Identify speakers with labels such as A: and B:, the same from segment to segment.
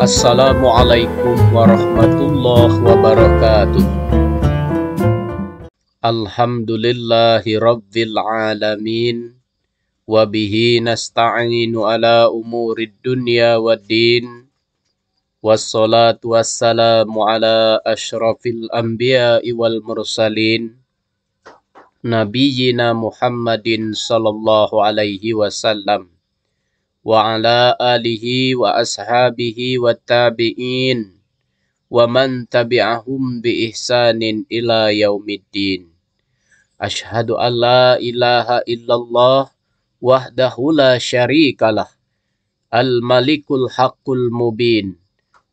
A: Assalamualaikum warahmatullahi wabarakatuh. Alhamdulillahi rabbil alamin. Wabihi nasta'inu ala umurid dunya waddin. Wassalatu wassalamu ala ashrafil anbiya'i wal mursalin. Nabiyyina Muhammadin sallallahu alaihi wasallam. Wa ala alihi wa ashabihi wa tabi'in wa man tabi'ahum bi ihsanin ila yaumiddin. Ashhadu an la ilaha illallah wahdahu la syarikalah al-malikul haqqul mubin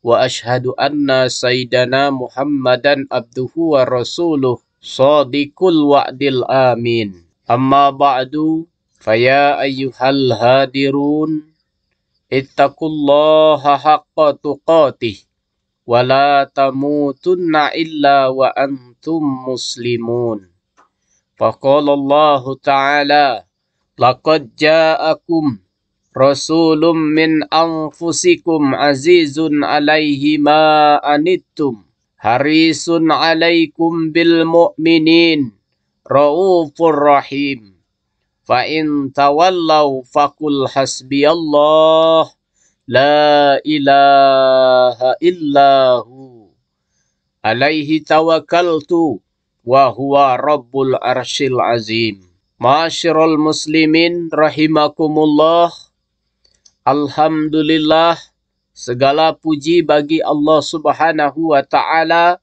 A: wa ashhadu anna sayyidana Muhammadan abduhu wa rasuluh shadiqul wa'dil amin. Amma ba'du, faya ayyuhal hadirun, ittaqullaha haqqa tuqatih, wa la tamutunna illa wa antum muslimun. Faqala Allah Ta'ala, laqad ja'akum rasulun min anfusikum azizun alaihi ma anittum, harisun alaikum bil mu'minin, raufur rahim. Fa in tawallaw faqul hasbiyallah la ilaha illahu alaihi tawakkaltu wa huwa rabbul arsyil azim. Ma'asyiral muslimin rahimakumullah. Alhamdulillah, segala puji bagi Allah Subhanahu wa taala.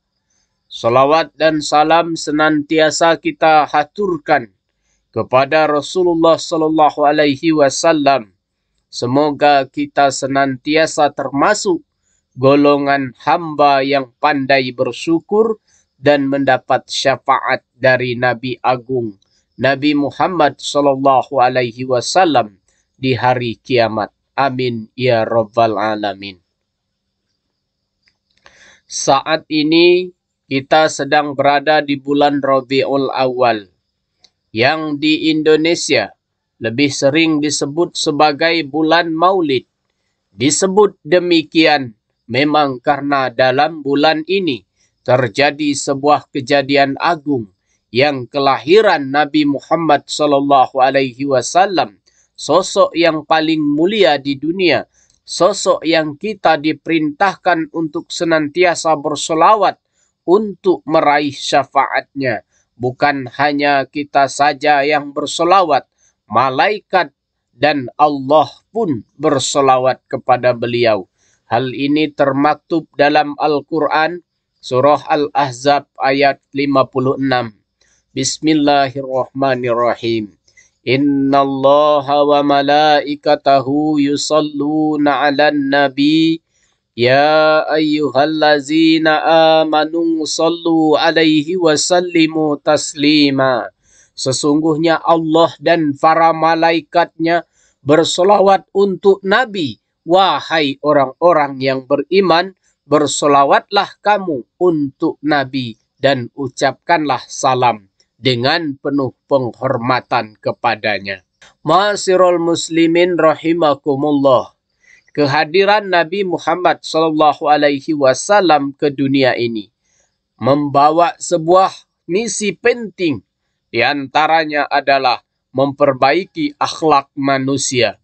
A: Salawat dan salam senantiasa kita haturkan kepada Rasulullah sallallahu alaihi wasallam. Semoga kita senantiasa termasuk golongan hamba yang pandai bersyukur dan mendapat syafaat dari Nabi Agung Nabi Muhammad sallallahu alaihi wasallam di hari kiamat. Amin ya rabbal alamin. Saat ini kita sedang berada di bulan Rabiul Awal, yang di Indonesia lebih sering disebut sebagai bulan Maulid. Disebut demikian memang karena dalam bulan ini terjadi sebuah kejadian agung, yang kelahiran Nabi Muhammad sallallahu alaihi wasallam, sosok yang paling mulia di dunia, sosok yang kita diperintahkan untuk senantiasa bersolawat untuk meraih syafaatnya. Bukan hanya kita saja yang bersolawat, malaikat dan Allah pun bersolawat kepada beliau. Hal ini termaktub dalam Al-Quran, surah Al-Ahzab ayat 56. Bismillahirrahmanirrahim. Innallaha wa malaikatahu yusalluna 'alan nabi. Ya ayyuhallazina amanu sallu alaihi wa sallimu taslima. Sesungguhnya Allah dan para malaikatnya bersolawat untuk Nabi. Wahai orang-orang yang beriman, bersolawatlah kamu untuk Nabi dan ucapkanlah salam dengan penuh penghormatan kepadanya. Ma'asyiral muslimin rahimakumullah. Kehadiran Nabi Muhammad sallallahu alaihi wasallam ke dunia ini membawa sebuah misi penting. Di antaranya adalah memperbaiki akhlak manusia.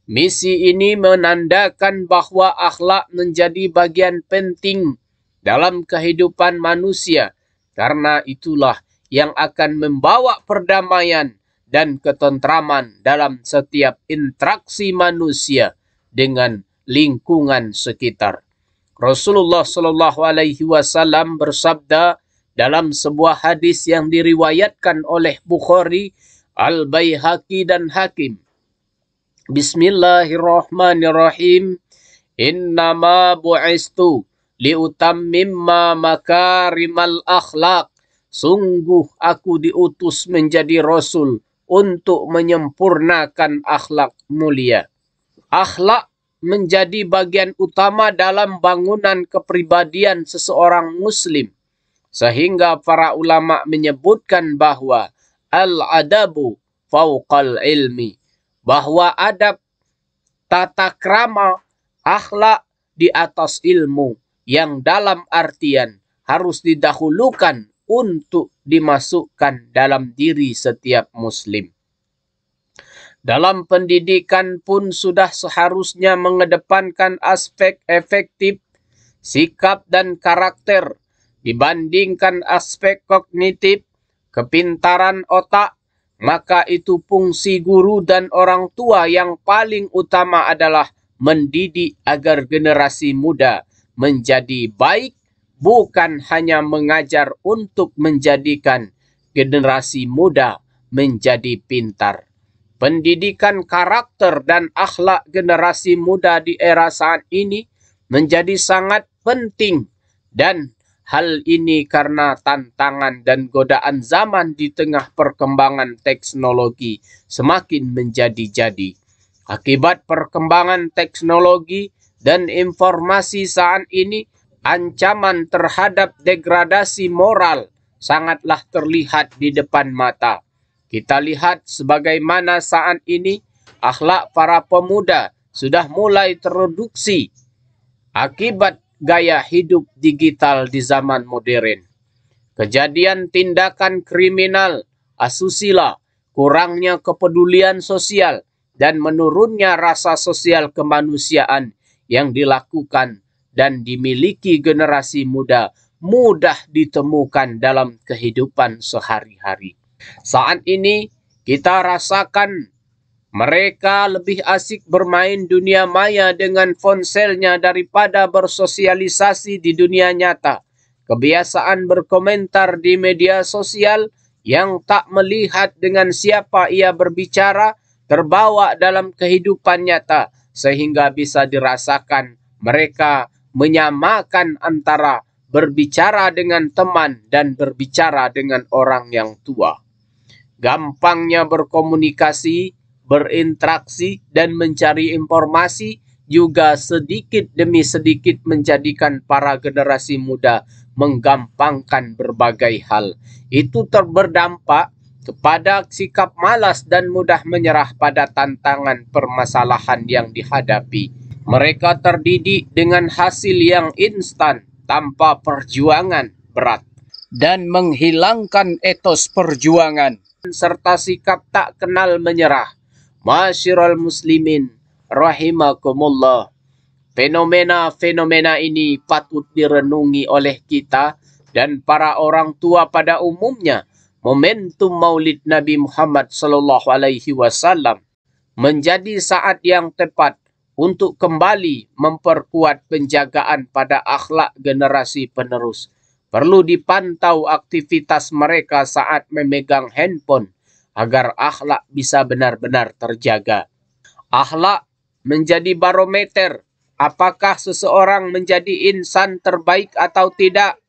A: Misi ini menandakan bahwa akhlak menjadi bagian penting dalam kehidupan manusia, karena itulah yang akan membawa perdamaian dan ketentraman dalam setiap interaksi manusia dengan lingkungan sekitar. Rasulullah Shallallahu Alaihi Wasallam bersabda dalam sebuah hadis yang diriwayatkan oleh Bukhari, Al-Baihaqi dan Hakim. Bismillahirrahmanirrahim. Innama bu'istu liutammimma makarimal akhlak. Sungguh aku diutus menjadi Rasul untuk menyempurnakan akhlak mulia. Akhlak menjadi bagian utama dalam bangunan kepribadian seseorang muslim. Sehingga para ulama menyebutkan bahwa al-adabu fauqal ilmi. Bahwa adab, tata krama, akhlak di atas ilmu, yang dalam artian harus didahulukan untuk dimasukkan dalam diri setiap muslim. Dalam pendidikan pun sudah seharusnya mengedepankan aspek efektif, sikap dan karakter dibandingkan aspek kognitif, kepintaran otak. Maka itu fungsi guru dan orang tua yang paling utama adalah mendidik agar generasi muda menjadi baik, bukan hanya mengajar untuk menjadikan generasi muda menjadi pintar. Pendidikan karakter dan akhlak generasi muda di era saat ini menjadi sangat penting, dan hal ini karena tantangan dan godaan zaman di tengah perkembangan teknologi semakin menjadi-jadi. Akibat perkembangan teknologi dan informasi saat ini, ancaman terhadap degradasi moral sangatlah terlihat di depan mata. Kita lihat sebagaimana saat ini akhlak para pemuda sudah mulai tereduksi akibat gaya hidup digital di zaman modern. Kejadian tindakan kriminal, asusila, kurangnya kepedulian sosial, dan menurunnya rasa sosial kemanusiaan yang dilakukan dan dimiliki generasi muda mudah ditemukan dalam kehidupan sehari-hari. Saat ini kita rasakan mereka lebih asik bermain dunia maya dengan ponselnya daripada bersosialisasi di dunia nyata. Kebiasaan berkomentar di media sosial yang tak melihat dengan siapa ia berbicara terbawa dalam kehidupan nyata, sehingga bisa dirasakan mereka menyamakan antara berbicara dengan teman dan berbicara dengan orang yang tua. Gampangnya berkomunikasi, berinteraksi, dan mencari informasi juga sedikit demi sedikit menjadikan para generasi muda menggampangkan berbagai hal. Itu berdampak kepada sikap malas dan mudah menyerah pada tantangan permasalahan yang dihadapi. Mereka terdidik dengan hasil yang instan tanpa perjuangan berat dan menghilangkan etos perjuangan serta sikap tak kenal menyerah. Masyiral muslimin rahimakumullah. Fenomena-fenomena ini patut direnungi oleh kita dan para orang tua pada umumnya. Momentum Maulid Nabi Muhammad sallallahu alaihi wasallam menjadi saat yang tepat untuk kembali memperkuat penjagaan pada akhlak generasi penerus. Perlu dipantau aktivitas mereka saat memegang handphone agar akhlak bisa benar-benar terjaga. Akhlak menjadi barometer apakah seseorang menjadi insan terbaik atau tidak.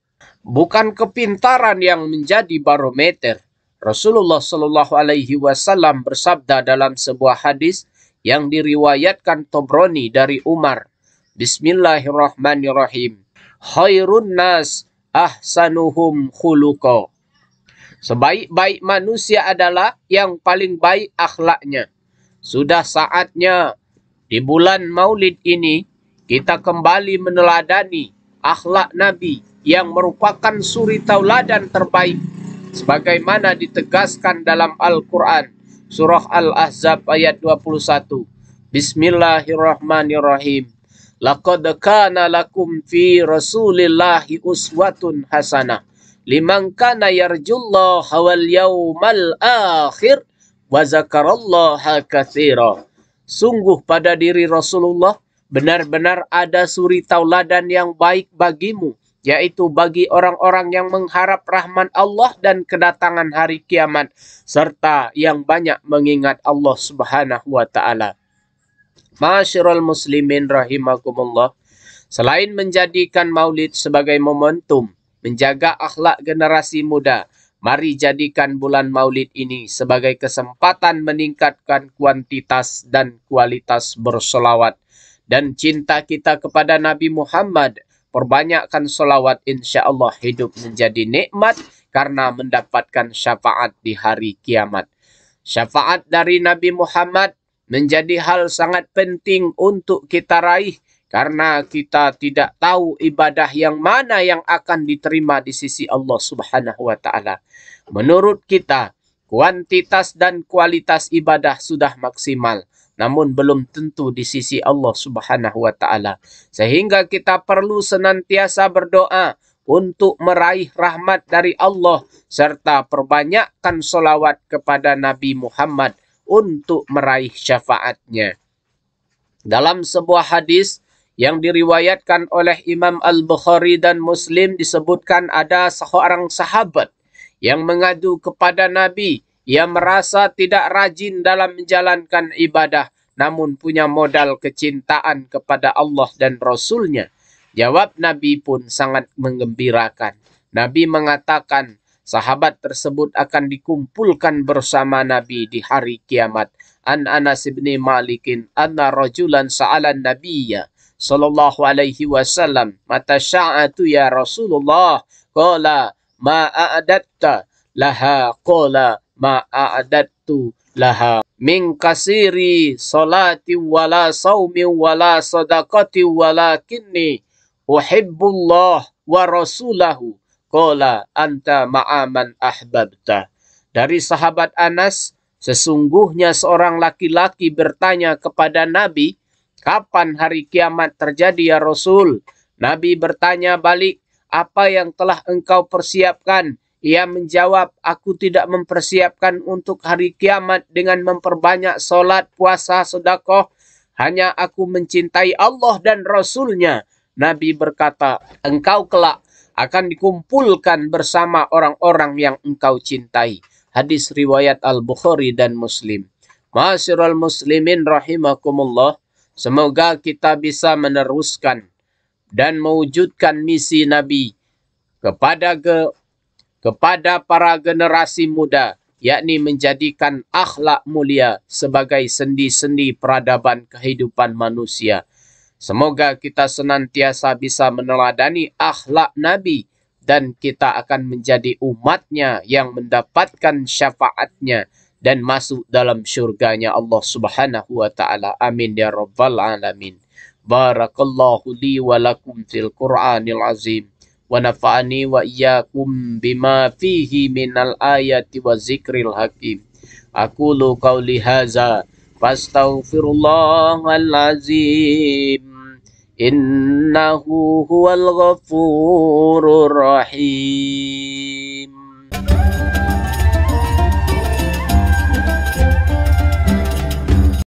A: Bukan kepintaran yang menjadi barometer. Rasulullah Shallallahu Alaihi Wasallam bersabda dalam sebuah hadis yang diriwayatkan Tobroni dari Umar. Bismillahirrahmanirrahim. Khairun nas ahsanuhum khuluqa. Sebaik-baik manusia adalah yang paling baik akhlaknya. Sudah saatnya di bulan Maulid ini kita kembali meneladani akhlak Nabi yang merupakan suri tauladan terbaik sebagaimana ditegaskan dalam Al-Quran surah Al-Ahzab ayat 21. Bismillahirrahmanirrahim. Laqad kana lakum fi Rasulillahi uswatun hasanah liman kana yarjullaha wal yawmal akhir wa zakarallaha katsira. Sungguh pada diri Rasulullah benar-benar ada suri tauladan yang baik bagimu, yaitu bagi orang-orang yang mengharap rahmat Allah dan kedatangan hari kiamat, serta yang banyak mengingat Allah Subhanahu wa Ta'ala. Masyiral muslimin rahimakumullah. Selain menjadikan Maulid sebagai momentum menjaga akhlak generasi muda, mari jadikan bulan Maulid ini sebagai kesempatan meningkatkan kuantitas dan kualitas bersolawat dan cinta kita kepada Nabi Muhammad. Perbanyakkan solawat, insya Allah hidup menjadi nikmat karena mendapatkan syafaat di hari kiamat. Syafaat dari Nabi Muhammad menjadi hal sangat penting untuk kita raih Karena kita tidak tahu ibadah yang mana yang akan diterima di sisi Allah Subhanahu wa taala. Menurut kita, kuantitas dan kualitas ibadah sudah maksimal, namun belum tentu di sisi Allah Subhanahu wa taala. Sehingga kita perlu senantiasa berdoa untuk meraih rahmat dari Allah serta perbanyakkan solawat kepada Nabi Muhammad untuk meraih syafaatnya. Dalam sebuah hadis yang diriwayatkan oleh Imam Al-Bukhari dan Muslim disebutkan ada seorang sahabat yang mengadu kepada Nabi. Ia merasa tidak rajin dalam menjalankan ibadah, namun punya modal kecintaan kepada Allah dan Rasul-Nya. Jawab Nabi pun sangat menggembirakan. Nabi mengatakan, sahabat tersebut akan dikumpulkan bersama Nabi di hari kiamat. An Anas bin Malikin anna rajulan sa'alan nabiyya sallallahu alaihi wasallam mata sya'atu ya Rasulullah qala ma a'adatta laha qala ma a'adattu laha min kasiri salati wala saumi wala sadaqati walakinni uhibbullah wa rasulahu qala anta ma'aman ahbabta. Dari sahabat Anas, sesungguhnya seorang laki-laki bertanya kepada Nabi, kapan hari kiamat terjadi ya Rasul? Nabi bertanya balik, apa yang telah engkau persiapkan? Ia menjawab, aku tidak mempersiapkan untuk hari kiamat dengan memperbanyak solat, puasa, sedekah. Hanya aku mencintai Allah dan Rasul-Nya. Nabi berkata, engkau kelak akan dikumpulkan bersama orang-orang yang engkau cintai. Hadis riwayat Al-Bukhari dan Muslim. Ma'asyiral muslimin rahimakumullah. Semoga kita bisa meneruskan dan mewujudkan misi Nabi kepada para generasi muda, yakni menjadikan akhlak mulia sebagai sendi-sendi peradaban kehidupan manusia. Semoga kita senantiasa bisa meneladani akhlak Nabi dan kita akan menjadi umatnya yang mendapatkan syafaatnya dan masuk dalam syurganya Allah Subhanahu wa ta'ala. Amin ya rabbal alamin. Barakallahu li wa lakum fil Qur'anil azim. Wa nafa'ani wa iyyakum bima fihi minal ayati wa zikril hakim. Aqulu qawli haza fastaghfirullahal azim. Innahu huwal ghafurur rahim.